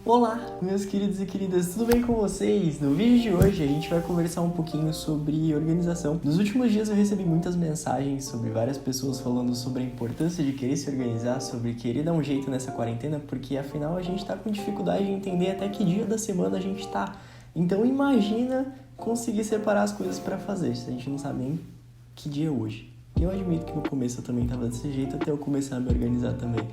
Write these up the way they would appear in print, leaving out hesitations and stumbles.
Olá, meus queridos e queridas, tudo bem com vocês? No vídeo de hoje a gente vai conversar um pouquinho sobre organização. Nos últimos dias eu recebi muitas mensagens sobre várias pessoas falando sobre a importância de querer se organizar, sobre querer dar um jeito nessa quarentena, porque afinal a gente tá com dificuldade de entender até que dia da semana a gente tá. Então imagina conseguir separar as coisas pra fazer, se a gente não sabe nem que dia é hoje. E eu admito que no começo eu também estava desse jeito até eu começar a me organizar também.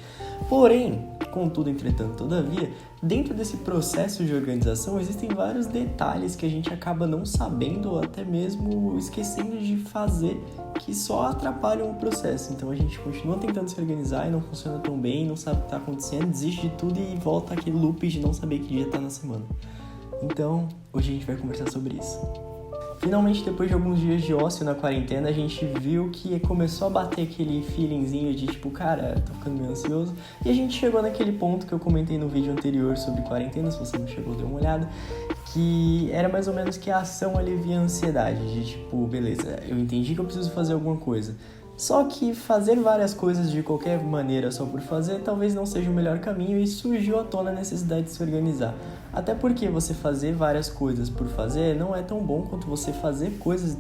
Porém, contudo, entretanto, todavia, dentro desse processo de organização existem vários detalhes que a gente acaba não sabendo ou até mesmo esquecendo de fazer que só atrapalham o processo. Então a gente continua tentando se organizar e não funciona tão bem, não sabe o que está acontecendo, desiste de tudo e volta àquele loop de não saber que dia está na semana. Então, hoje a gente vai conversar sobre isso. Finalmente, depois de alguns dias de ócio na quarentena, a gente viu que começou a bater aquele feelingzinho de tipo, cara, tô ficando meio ansioso. E a gente chegou naquele ponto que eu comentei no vídeo anterior sobre quarentena, se você não chegou, dê uma olhada, que era mais ou menos que a ação alivia a ansiedade, de tipo, beleza, eu entendi que eu preciso fazer alguma coisa. Só que fazer várias coisas de qualquer maneira só por fazer talvez não seja o melhor caminho e surgiu à tona a necessidade de se organizar. Até porque você fazer várias coisas por fazer não é tão bom quanto você fazer coisas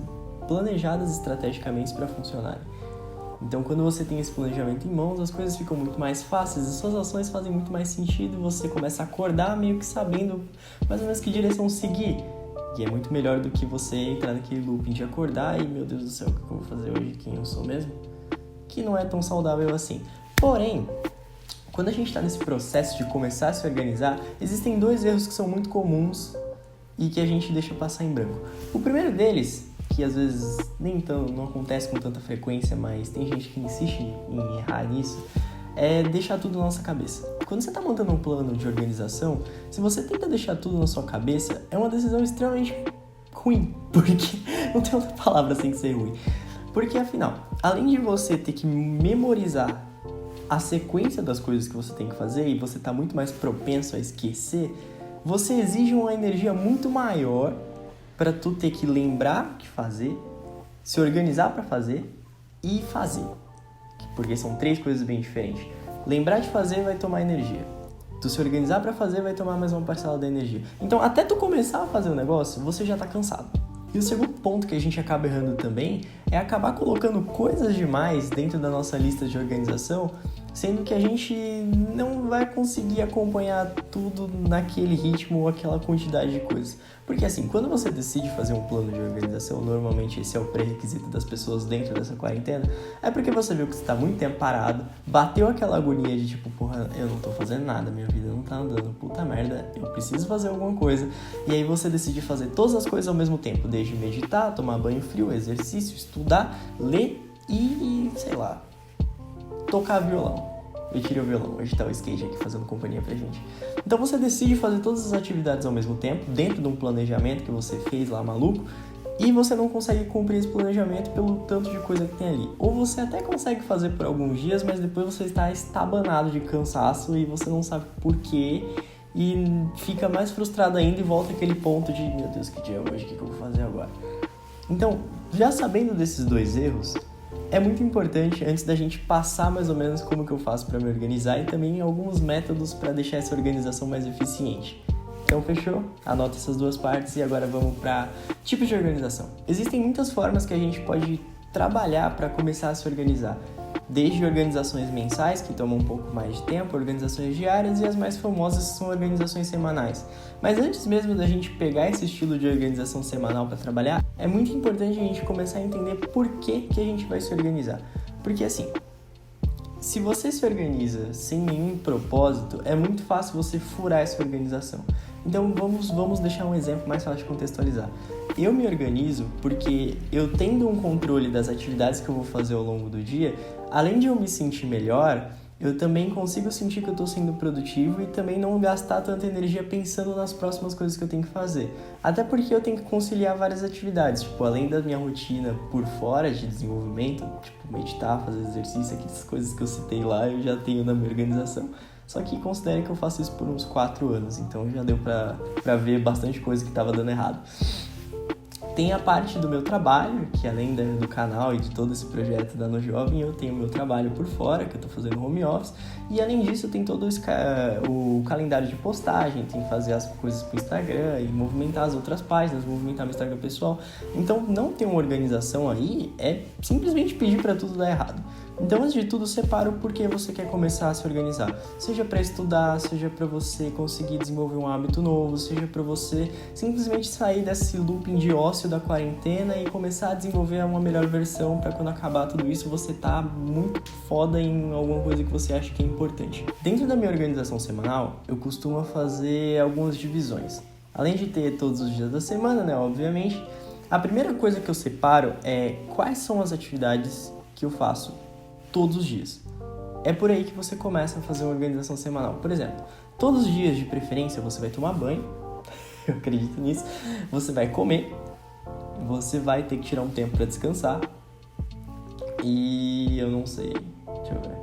planejadas estrategicamente para funcionarem. Então, quando você tem esse planejamento em mãos, as coisas ficam muito mais fáceis, as suas ações fazem muito mais sentido e você começa a acordar meio que sabendo mais ou menos que direção seguir. E é muito melhor do que você entrar naquele looping de acordar e, meu Deus do céu, o que eu vou fazer hoje? Quem eu sou mesmo? Que não é tão saudável assim. Porém, quando a gente está nesse processo de começar a se organizar, existem dois erros que são muito comuns e que a gente deixa passar em branco. O primeiro deles, que às vezes não acontece com tanta frequência, mas tem gente que insiste em errar nisso, é deixar tudo na nossa cabeça. Quando você está montando um plano de organização, se você tenta deixar tudo na sua cabeça, é uma decisão extremamente ruim, porque não tem outra palavra sem ser ruim. Porque afinal, além de você ter que memorizar a sequência das coisas que você tem que fazer e você está muito mais propenso a esquecer, você exige uma energia muito maior para tu ter que lembrar o que fazer, se organizar para fazer e fazer. Porque são três coisas bem diferentes. Lembrar de fazer vai tomar energia. Tu se organizar para fazer vai tomar mais uma parcela da energia. Então, até tu começar a fazer o negócio, você já tá cansado. E o segundo ponto que a gente acaba errando também é acabar colocando coisas demais dentro da nossa lista de organização, sendo que a gente não vai conseguir acompanhar tudo naquele ritmo ou aquela quantidade de coisas. Porque assim, quando você decide fazer um plano de organização, normalmente esse é o pré-requisito das pessoas dentro dessa quarentena, é porque você viu que você está muito tempo parado, bateu aquela agonia de tipo, porra, eu não tô fazendo nada, minha vida não tá andando, puta merda, eu preciso fazer alguma coisa. E aí você decide fazer todas as coisas ao mesmo tempo, desde meditar, tomar banho frio, exercício, estudar, ler e sei lá, tocar violão. Eu tirei o violão, hoje tá o skate aqui fazendo companhia pra gente. Então você decide fazer todas as atividades ao mesmo tempo, dentro de um planejamento que você fez lá maluco, e você não consegue cumprir esse planejamento pelo tanto de coisa que tem ali. Ou você até consegue fazer por alguns dias, mas depois você está estabanado de cansaço e você não sabe por quê, e fica mais frustrado ainda e volta àquele ponto de, meu Deus, que dia é hoje, o que eu vou fazer agora? Então, já sabendo desses dois erros, é muito importante, antes da gente passar mais ou menos como que eu faço para me organizar e também alguns métodos para deixar essa organização mais eficiente. Então, fechou? Anota essas duas partes e agora vamos para tipos de organização. Existem muitas formas que a gente pode trabalhar para começar a se organizar. Desde organizações mensais, que tomam um pouco mais de tempo, organizações diárias e as mais famosas são organizações semanais. Mas antes mesmo da gente pegar esse estilo de organização semanal para trabalhar, é muito importante a gente começar a entender por que a gente vai se organizar. Porque assim, se você se organiza sem nenhum propósito, é muito fácil você furar essa organização. Então vamos deixar um exemplo mais fácil de contextualizar. Eu me organizo porque eu tendo um controle das atividades que eu vou fazer ao longo do dia, além de eu me sentir melhor, eu também consigo sentir que eu estou sendo produtivo e também não gastar tanta energia pensando nas próximas coisas que eu tenho que fazer. Até porque eu tenho que conciliar várias atividades, tipo, além da minha rotina por fora de desenvolvimento, tipo, meditar, fazer exercício, aquelas coisas que eu citei lá, eu já tenho na minha organização. Só que considere que eu faço isso por uns 4 anos, então já deu pra ver bastante coisa que estava dando errado. tem a parte do meu trabalho, que além do canal e de todo esse projeto da No Jovem, eu tenho meu trabalho por fora, que eu tô fazendo home office, e além disso tem todo o calendário de postagem, tem que fazer as coisas pro Instagram e movimentar as outras páginas, movimentar meu Instagram pessoal. Então não ter uma organização aí é simplesmente pedir para tudo dar errado. Então, antes de tudo, separa o porquê você quer começar a se organizar. Seja para estudar, seja para você conseguir desenvolver um hábito novo, seja para você simplesmente sair desse looping de ócio da quarentena e começar a desenvolver uma melhor versão para quando acabar tudo isso você tá muito foda em alguma coisa que você acha que é importante. Dentro da minha organização semanal, eu costumo fazer algumas divisões. Além de ter todos os dias da semana, né, obviamente, a primeira coisa que eu separo é quais são as atividades que eu faço todos os dias. É por aí que você começa a fazer uma organização semanal. Por exemplo, todos os dias de preferência você vai tomar banho, eu acredito nisso, você vai comer, você vai ter que tirar um tempo para descansar e eu não sei, deixa eu ver.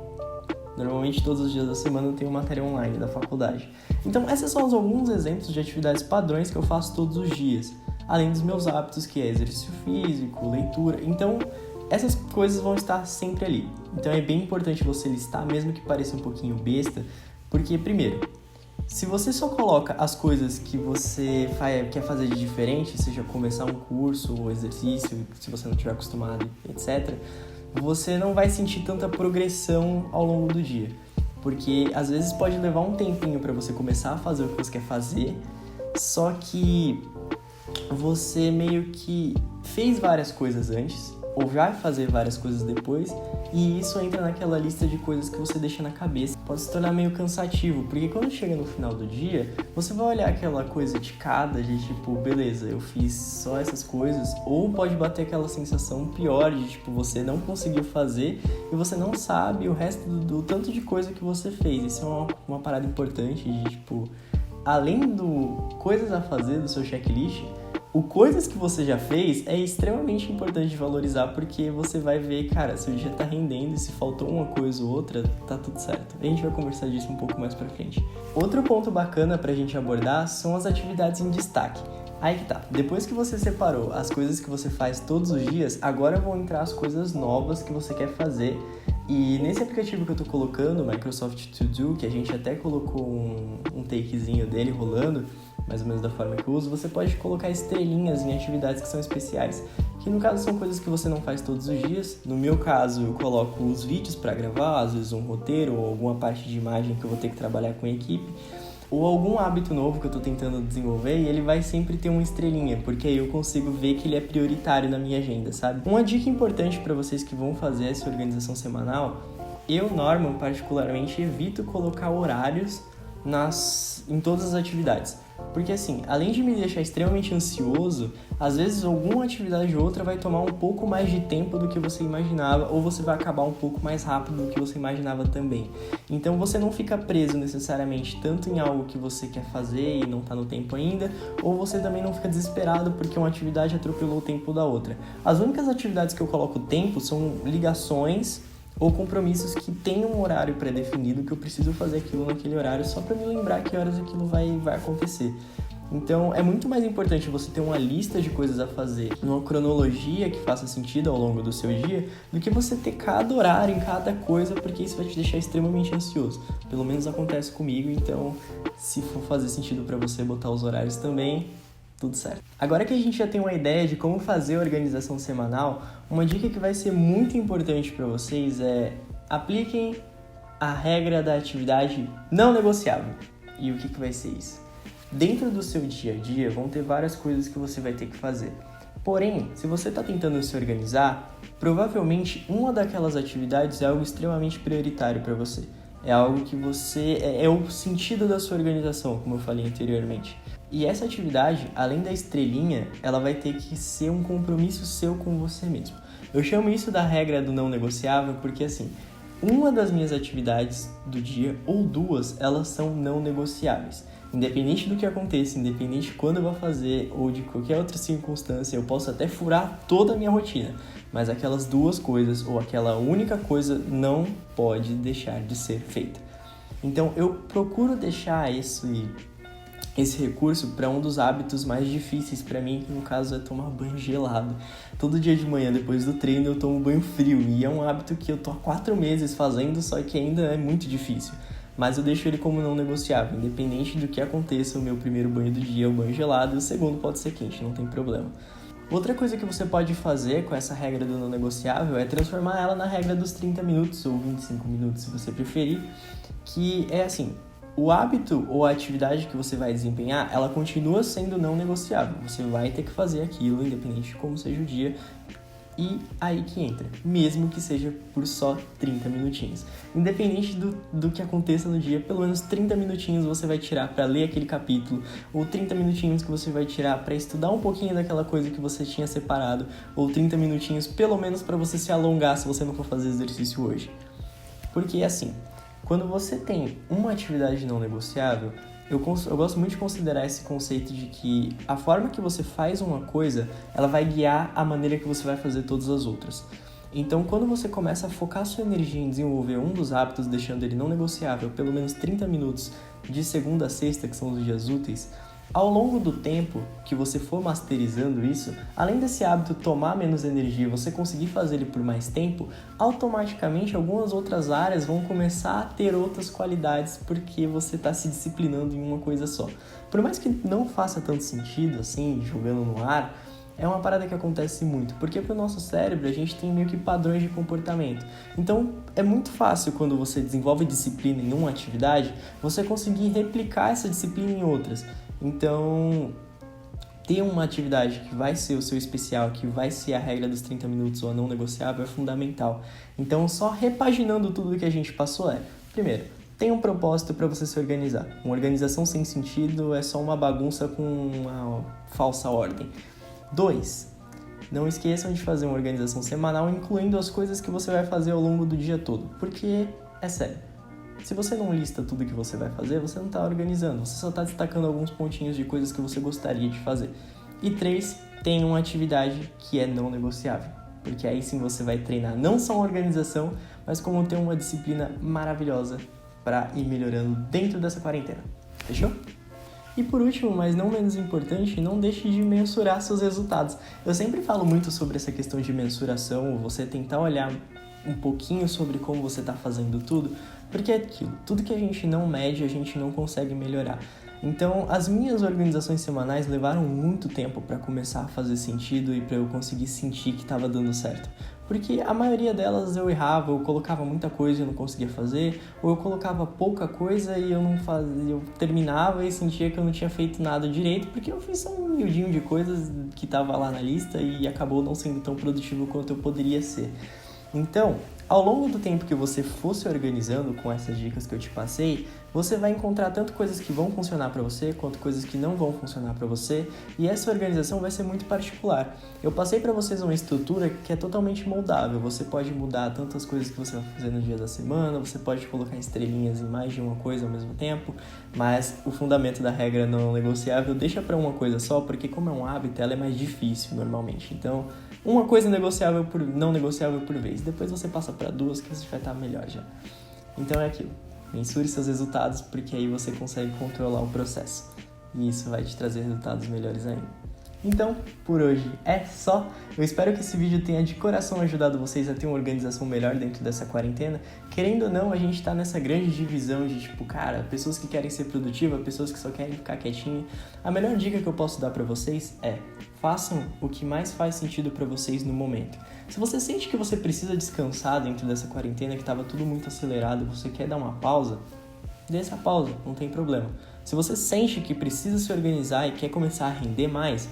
Normalmente todos os dias da semana eu tenho matéria online da faculdade. Então esses são alguns exemplos de atividades padrões que eu faço todos os dias, além dos meus hábitos que é exercício físico, leitura. Então essas coisas vão estar sempre ali. Então é bem importante você listar, mesmo que pareça um pouquinho besta, porque, primeiro, se você só coloca as coisas que você quer fazer de diferente, seja começar um curso ou exercício, se você não estiver acostumado, etc., você não vai sentir tanta progressão ao longo do dia. Porque às vezes pode levar um tempinho para você começar a fazer o que você quer fazer, só que você meio que fez várias coisas antes, ou vai fazer várias coisas depois, e isso entra naquela lista de coisas que você deixa na cabeça. Pode se tornar meio cansativo, porque quando chega no final do dia, você vai olhar aquela coisa de cada, de tipo, beleza, eu fiz só essas coisas, ou pode bater aquela sensação pior de tipo, você não conseguiu fazer e você não sabe o resto do tanto de coisa que você fez. Isso é uma parada importante de tipo, além do coisas a fazer do seu checklist, o coisas que você já fez é extremamente importante de valorizar, porque você vai ver, cara, se o dia tá rendendo e se faltou uma coisa ou outra, tá tudo certo. A gente vai conversar disso um pouco mais pra frente. Outro ponto bacana pra gente abordar são as atividades em destaque. Aí que tá, depois que você separou as coisas que você faz todos os dias, agora vão entrar as coisas novas que você quer fazer. E nesse aplicativo que eu tô colocando, o Microsoft To Do, que a gente até colocou um takezinho dele rolando, mais ou menos da forma que eu uso, você pode colocar estrelinhas em atividades que são especiais, que no caso são coisas que você não faz todos os dias. No meu caso, eu coloco os vídeos para gravar, às vezes um roteiro ou alguma parte de imagem que eu vou ter que trabalhar com a equipe, ou algum hábito novo que eu tô tentando desenvolver, e ele vai sempre ter uma estrelinha, porque aí eu consigo ver que ele é prioritário na minha agenda, sabe? Uma dica importante para vocês que vão fazer essa organização semanal, eu, Norman, particularmente, evito colocar horários em todas as atividades. Porque assim, além de me deixar extremamente ansioso, às vezes alguma atividade ou outra vai tomar um pouco mais de tempo do que você imaginava, ou você vai acabar um pouco mais rápido do que você imaginava também. Então você não fica preso necessariamente tanto em algo que você quer fazer e não está no tempo ainda, ou você também não fica desesperado porque uma atividade atropelou o tempo da outra. As únicas atividades que eu coloco tempo são ligações ou compromissos que têm um horário pré-definido, que eu preciso fazer aquilo naquele horário só para me lembrar que horas aquilo vai acontecer. Então é muito mais importante você ter uma lista de coisas a fazer, uma cronologia que faça sentido ao longo do seu dia, do que você ter cada horário em cada coisa, porque isso vai te deixar extremamente ansioso. Pelo menos acontece comigo, então se for fazer sentido para você botar os horários também, tudo certo. Agora que a gente já tem uma ideia de como fazer a organização semanal, uma dica que vai ser muito importante para vocês é apliquem a regra da atividade não negociável. E o que vai ser isso? Dentro do seu dia a dia vão ter várias coisas que você vai ter que fazer. Porém, se você está tentando se organizar, provavelmente uma daquelas atividades é algo extremamente prioritário para você. É algo que é o sentido da sua organização, como eu falei anteriormente. E essa atividade, além da estrelinha, ela vai ter que ser um compromisso seu com você mesmo. Eu chamo isso da regra do não negociável porque, assim, uma das minhas atividades do dia, ou duas, elas são não negociáveis. Independente do que aconteça, independente de quando eu vou fazer ou de qualquer outra circunstância, eu posso até furar toda a minha rotina, mas aquelas duas coisas ou aquela única coisa não pode deixar de ser feita. Então eu procuro deixar esse recurso para um dos hábitos mais difíceis para mim, que no caso é tomar banho gelado. Todo dia de manhã, depois do treino, eu tomo banho frio, e é um hábito que eu tô há 4 meses fazendo, só que ainda é muito difícil. Mas eu deixo ele como não negociável, independente do que aconteça, o meu primeiro banho do dia é o banho gelado, e o segundo pode ser quente, não tem problema. Outra coisa que você pode fazer com essa regra do não negociável é transformar ela na regra dos 30 minutos, ou 25 minutos, se você preferir, que é assim: o hábito ou a atividade que você vai desempenhar, ela continua sendo não negociável. Você vai ter que fazer aquilo, independente de como seja o dia, e aí que entra, mesmo que seja por só 30 minutinhos. Independente do que aconteça no dia, pelo menos 30 minutinhos você vai tirar para ler aquele capítulo, ou 30 minutinhos que você vai tirar para estudar um pouquinho daquela coisa que você tinha separado, ou 30 minutinhos pelo menos para você se alongar se você não for fazer exercício hoje. Porque assim, quando você tem uma atividade não negociável, eu gosto muito de considerar esse conceito de que a forma que você faz uma coisa, ela vai guiar a maneira que você vai fazer todas as outras. Então, quando você começa a focar sua energia em desenvolver um dos hábitos, deixando ele não negociável, pelo menos 30 minutos de segunda a sexta, que são os dias úteis, ao longo do tempo que você for masterizando isso, além desse hábito tomar menos energia e você conseguir fazer ele por mais tempo, automaticamente algumas outras áreas vão começar a ter outras qualidades porque você está se disciplinando em uma coisa só. Por mais que não faça tanto sentido, assim, jogando no ar, é uma parada que acontece muito, porque para o nosso cérebro a gente tem meio que padrões de comportamento. Então é muito fácil quando você desenvolve disciplina em uma atividade, você conseguir replicar essa disciplina em outras. Então, ter uma atividade que vai ser o seu especial, que vai ser a regra dos 30 minutos ou a não negociável é fundamental. Então, só repaginando tudo que a gente passou primeiro, tem um propósito para você se organizar. Uma organização sem sentido é só uma bagunça com uma falsa ordem. 2. Não esqueçam de fazer uma organização semanal, incluindo as coisas que você vai fazer ao longo do dia todo. Porque, é sério, se você não lista tudo que você vai fazer, você não está organizando, você só está destacando alguns pontinhos de coisas que você gostaria de fazer. E 3, tem uma atividade que é não negociável, porque aí sim você vai treinar não só a organização, mas como ter uma disciplina maravilhosa para ir melhorando dentro dessa quarentena. Fechou? E por último, mas não menos importante, não deixe de mensurar seus resultados. Eu sempre falo muito sobre essa questão de mensuração, você tentar olhar um pouquinho sobre como você está fazendo tudo, porque é aquilo, tudo que a gente não mede, a gente não consegue melhorar. Então, as minhas organizações semanais levaram muito tempo para começar a fazer sentido e para eu conseguir sentir que estava dando certo. Porque a maioria delas eu errava, eu colocava muita coisa e eu não conseguia fazer, ou eu colocava pouca coisa e eu não fazia, eu terminava e sentia que eu não tinha feito nada direito, porque eu fiz só um miudinho de coisas que estava lá na lista e acabou não sendo tão produtivo quanto eu poderia ser. Então, ao longo do tempo que você for se organizando com essas dicas que eu te passei, você vai encontrar tanto coisas que vão funcionar para você, quanto coisas que não vão funcionar para você, e essa organização vai ser muito particular. Eu passei para vocês uma estrutura que é totalmente moldável, você pode mudar tantas coisas que você vai fazer no dia da semana, você pode colocar estrelinhas em mais de uma coisa ao mesmo tempo, mas o fundamento da regra não negociável deixa para uma coisa só, porque como é um hábito, ela é mais difícil normalmente. Então, uma coisa não negociável por vez. Depois você passa para 2 que você vai estar melhor já. Então é aquilo. Mensure seus resultados porque aí você consegue controlar o processo. E isso vai te trazer resultados melhores ainda. Então, por hoje é só. Eu espero que esse vídeo tenha de coração ajudado vocês a ter uma organização melhor dentro dessa quarentena. Querendo ou não, a gente tá nessa grande divisão de pessoas que querem ser produtivas, pessoas que só querem ficar quietinho. A melhor dica que eu posso dar pra vocês é: façam o que mais faz sentido pra vocês no momento. Se você sente que você precisa descansar dentro dessa quarentena, que tava tudo muito acelerado, e você quer dar uma pausa, dê essa pausa, não tem problema. Se você sente que precisa se organizar e quer começar a render mais,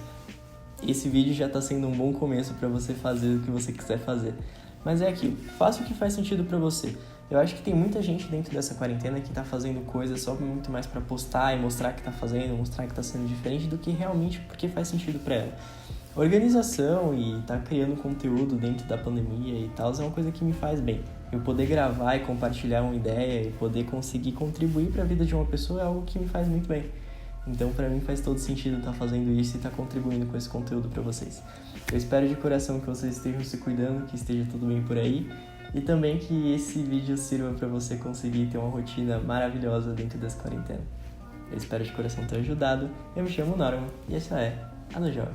esse vídeo já está sendo um bom começo para você fazer o que você quiser fazer. Mas é aquilo, faça o que faz sentido para você. Eu acho que tem muita gente dentro dessa quarentena que está fazendo coisas só muito mais para postar e mostrar que está fazendo, mostrar que está sendo diferente do que realmente porque faz sentido para ela. Organização e estar criando conteúdo dentro da pandemia e tal é uma coisa que me faz bem. Eu poder gravar e compartilhar uma ideia e poder conseguir contribuir para a vida de uma pessoa é algo que me faz muito bem. Então, pra mim faz todo sentido estar fazendo isso e estar contribuindo com esse conteúdo pra vocês. Eu espero de coração que vocês estejam se cuidando, que esteja tudo bem por aí e também que esse vídeo sirva pra você conseguir ter uma rotina maravilhosa dentro dessa quarentena. Eu espero de coração ter ajudado. Eu me chamo Norman e essa é a No Job.